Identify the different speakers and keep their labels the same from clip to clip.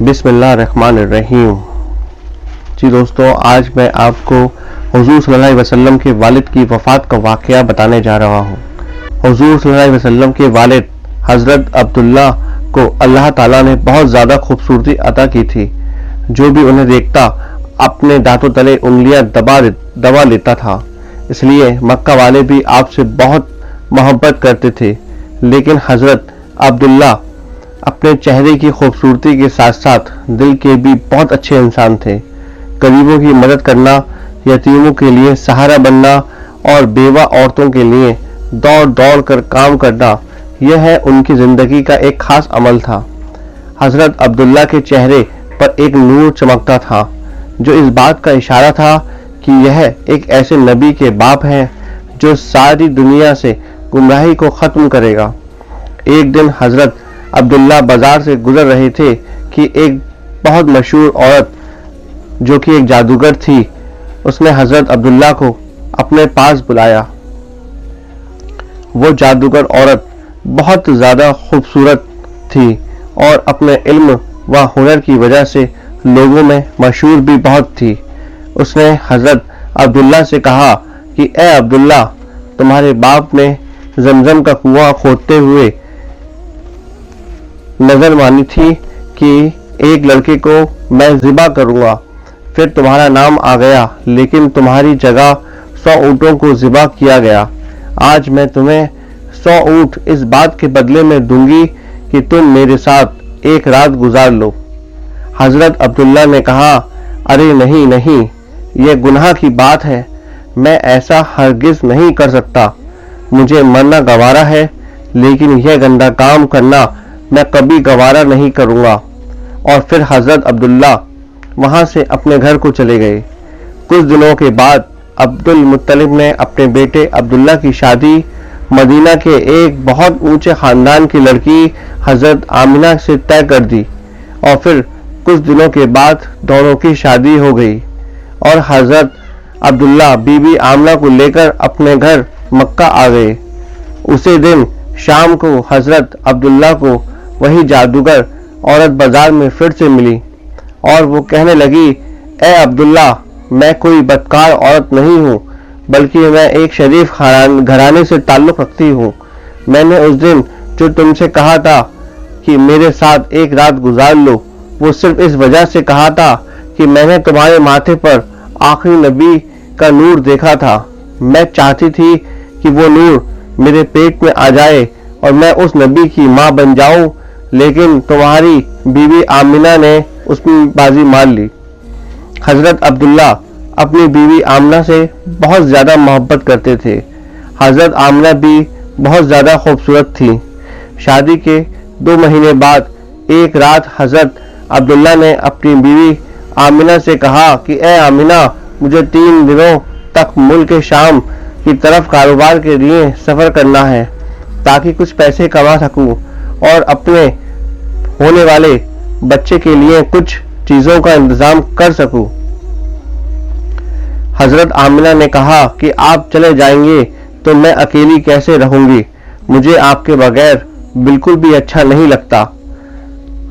Speaker 1: بسم اللہ الرحمن الرحیم۔ جی دوستوں، آج میں آپ کو حضور صلی اللہ علیہ وسلم کے والد کی وفات کا واقعہ بتانے جا رہا ہوں۔ حضور صلی اللہ علیہ وسلم کے والد حضرت عبداللہ کو اللہ تعالیٰ نے بہت زیادہ خوبصورتی عطا کی تھی۔ جو بھی انہیں دیکھتا اپنے دانتوں تلے انگلیاں دبا لیتا تھا۔ اس لیے مکہ والے بھی آپ سے بہت محبت کرتے تھے، لیکن حضرت عبداللہ اپنے چہرے کی خوبصورتی کے ساتھ ساتھ دل کے بھی بہت اچھے انسان تھے۔ غریبوں کی مدد کرنا، یتیموں کے لیے سہارا بننا اور بیوہ عورتوں کے لیے دوڑ کر کام کرنا، یہ ہے ان کی زندگی کا ایک خاص عمل تھا۔ حضرت عبداللہ کے چہرے پر ایک نور چمکتا تھا، جو اس بات کا اشارہ تھا کہ یہ ایک ایسے نبی کے باپ ہیں جو ساری دنیا سے گمراہی کو ختم کرے گا۔ ایک دن حضرت عبداللہ بازار سے گزر رہے تھے کہ ایک بہت مشہور عورت جو کہ ایک جادوگر تھی، اس نے حضرت عبداللہ کو اپنے پاس بلایا۔ وہ جادوگر عورت بہت زیادہ خوبصورت تھی اور اپنے علم و ہنر کی وجہ سے لوگوں میں مشہور بھی بہت تھی۔ اس نے حضرت عبداللہ سے کہا کہ اے عبداللہ، تمہارے باپ نے زمزم کا کنواں کھودتے ہوئے نظر مانی تھی کہ ایک لڑکے کو میں ذبح کروں گا، پھر تمہارا نام آ گیا، لیکن تمہاری جگہ 100 اونٹوں کو ذبح کیا گیا۔ آج میں تمہیں 100 اونٹ اس بات کے بدلے میں دوں گی کہ تم میرے ساتھ ایک رات گزار لو۔ حضرت عبداللہ نے کہا، ارے نہیں، یہ گناہ کی بات ہے، میں ایسا ہرگز نہیں کر سکتا، مجھے مرنا گوارا ہے، لیکن یہ گندا کام کرنا میں کبھی گوارا نہیں کروں گا۔ اور پھر حضرت عبداللہ وہاں سے اپنے گھر کو چلے گئے۔ کچھ دنوں کے بعد عبد المطلب نے اپنے بیٹے عبداللہ کی شادی مدینہ کے ایک بہت اونچے خاندان کی لڑکی حضرت آمنہ سے طے کر دی، اور پھر کچھ دنوں کے بعد دونوں کی شادی ہو گئی اور حضرت عبداللہ بی بی آمنہ کو لے کر اپنے گھر مکہ آ گئے۔ اسی دن شام کو حضرت عبداللہ کو وہی جادوگر عورت بازار میں پھر سے ملی اور وہ کہنے لگی، اے عبداللہ، میں کوئی بدکار عورت نہیں ہوں، بلکہ میں ایک شریف گھرانے سے تعلق رکھتی ہوں۔ میں نے اس دن جو تم سے کہا تھا کہ میرے ساتھ ایک رات گزار لو، وہ صرف اس وجہ سے کہا تھا کہ میں نے تمہارے ماتھے پر آخری نبی کا نور دیکھا تھا۔ میں چاہتی تھی کہ وہ نور میرے پیٹ میں آ جائے اور میں اس نبی کی ماں بن جاؤں، لیکن تمہاری بی بی آمنہ نے اس میں بازی مار لی۔ حضرت عبداللہ اپنی بیوی آمنہ سے بہت زیادہ محبت کرتے تھے۔ حضرت آمنہ بھی بہت زیادہ خوبصورت تھی۔ شادی کے 2 مہینے بعد ایک رات حضرت عبداللہ نے اپنی بیوی آمنہ سے کہا کہ اے آمنہ، مجھے 3 دنوں تک ملک شام کی طرف کاروبار کے لیے سفر کرنا ہے، تاکہ کچھ پیسے کما سکوں اور اپنے ہونے والے بچے کے لیے کچھ چیزوں کا انتظام کر سکوں۔ حضرت آمنہ نے کہا کہ آپ چلے جائیں گے تو میں اکیلی کیسے رہوں گی، مجھے آپ کے بغیر بالکل بھی اچھا نہیں لگتا۔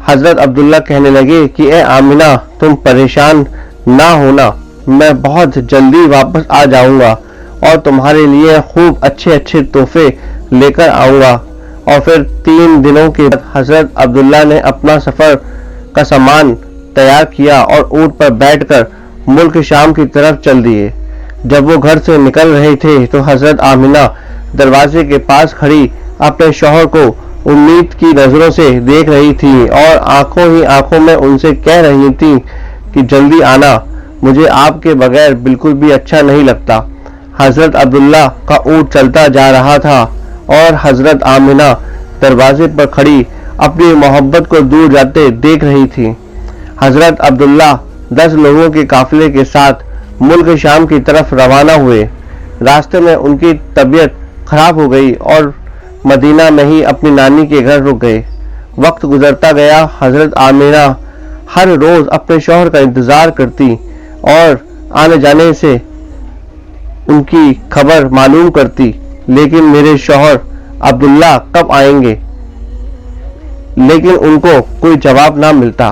Speaker 1: حضرت عبداللہ کہنے لگے کہ اے آمنہ، تم پریشان نہ ہونا، میں بہت جلدی واپس آ جاؤں گا اور تمہارے لیے خوب اچھے تحفے لے کر آؤں گا۔ اور پھر 3 دنوں کے بعد حضرت عبداللہ نے اپنا سفر کا سامان تیار کیا اور اونٹ پر بیٹھ کر ملک شام کی طرف چل دیے۔ جب وہ گھر سے نکل رہے تھے تو حضرت آمنہ دروازے کے پاس کھڑی اپنے شوہر کو امید کی نظروں سے دیکھ رہی تھی اور آنکھوں میں ان سے کہہ رہی تھی کہ جلدی آنا، مجھے آپ کے بغیر بالکل بھی اچھا نہیں لگتا۔ حضرت عبداللہ کا اونٹ چلتا جا رہا تھا اور حضرت آمنہ دروازے پر کھڑی اپنی محبت کو دور جاتے دیکھ رہی تھی۔ حضرت عبداللہ 10 لوگوں کے قافلے کے ساتھ ملک شام کی طرف روانہ ہوئے۔ راستے میں ان کی طبیعت خراب ہو گئی اور مدینہ میں ہی اپنی نانی کے گھر رک گئے۔ وقت گزرتا گیا، حضرت آمنہ ہر روز اپنے شوہر کا انتظار کرتی اور آنے جانے سے ان کی خبر معلوم کرتی، لیکن میرے شوہر عبداللہ کب آئیں گے؟ لیکن ان کو کوئی جواب نہ ملتا۔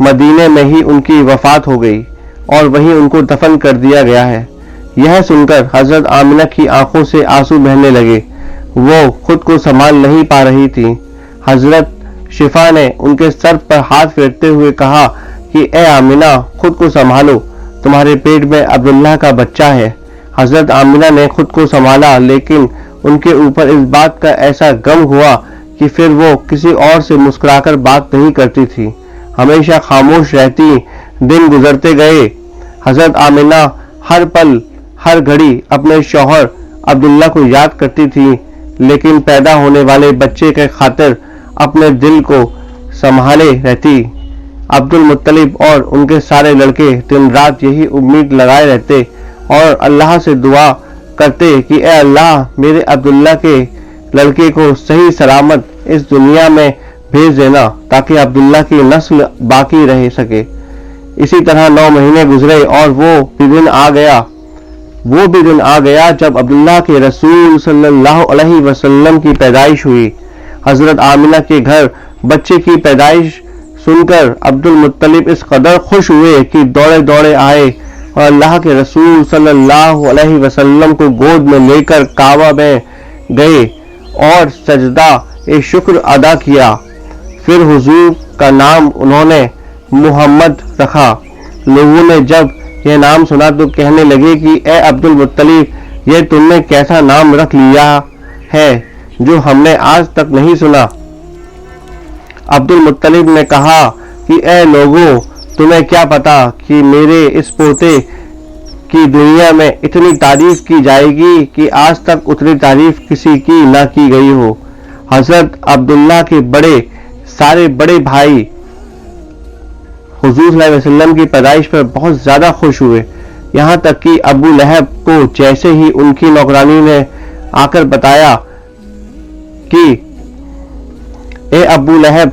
Speaker 1: مدینے میں ہی ان کی وفات ہو گئی اور وہیں ان کو دفن کر دیا گیا ہے۔ یہ سن کر حضرت آمنہ کی آنکھوں سے آنسو بہنے لگے، وہ خود کو سنبھال نہیں پا رہی تھی۔ حضرت شفا نے ان کے سر پر ہاتھ پھیرتے ہوئے کہا کہ اے آمنہ، خود کو سنبھالو، تمہارے پیٹ میں عبداللہ کا بچہ ہے۔ حضرت آمنہ نے خود کو سنبھالا، لیکن ان کے اوپر اس بات کا ایسا غم ہوا کہ پھر وہ کسی اور سے مسکرا کر بات نہیں کرتی تھی، ہمیشہ خاموش رہتی۔ دن گزرتے گئے، حضرت آمنہ ہر پل ہر گھڑی اپنے شوہر عبداللہ کو یاد کرتی تھی، لیکن پیدا ہونے والے بچے کے خاطر اپنے دل کو سنبھالے رہتی۔ عبد المطلب اور ان کے سارے لڑکے دن رات یہی امید لگائے رہتے اور اللہ سے دعا کرتے کہ اے اللہ، میرے عبداللہ کے لڑکے کو صحیح سلامت اس دنیا میں بھیج دینا تاکہ عبداللہ کی نسل باقی رہ سکے۔ اسی طرح 9 مہینے گزرے اور وہ بھی دن آ گیا جب عبداللہ کے رسول صلی اللہ علیہ وسلم کی پیدائش ہوئی۔ حضرت آمنہ کے گھر بچے کی پیدائش سن کر عبد المطلب اس قدر خوش ہوئے کہ دوڑے دوڑے آئے اور اللہ کے رسول صلی اللہ علیہ وسلم کو گود میں لے کر کعبہ میں گئے اور سجدہ شکر ادا کیا۔ پھر حضور کا نام انہوں نے محمد رکھا۔ لوگوں نے جب یہ نام سنا تو کہنے لگے کہ اے عبد المطلب، یہ تم نے کیسا نام رکھ لیا ہے جو ہم نے آج تک نہیں سنا۔ عبد المطلب نے کہا کہ اے لوگوں، تمہیں کیا پتا کہ میرے اس پوتے کی دنیا میں اتنی تعریف کی جائے گی کہ آج تک اتنی تعریف کسی کی نہ کی گئی ہو۔ حضرت عبداللہ کے سارے بڑے بھائی حضور صلی اللہ علیہ وسلم کی پیدائش پر بہت زیادہ خوش ہوئے، یہاں تک کہ ابو لہب کو جیسے ہی ان کی نوکرانی نے آ کر بتایا کہ اے ابو لہب،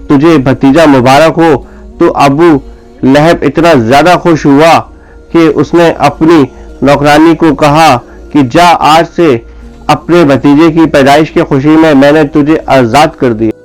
Speaker 1: تجھے بھتیجا مبارک ہو، تو ابو لہب اتنا زیادہ خوش ہوا کہ اس نے اپنی نوکرانی کو کہا کہ جا، آج سے اپنے بھتیجے کی پیدائش کی خوشی میں نے تجھے آزاد کر دیا۔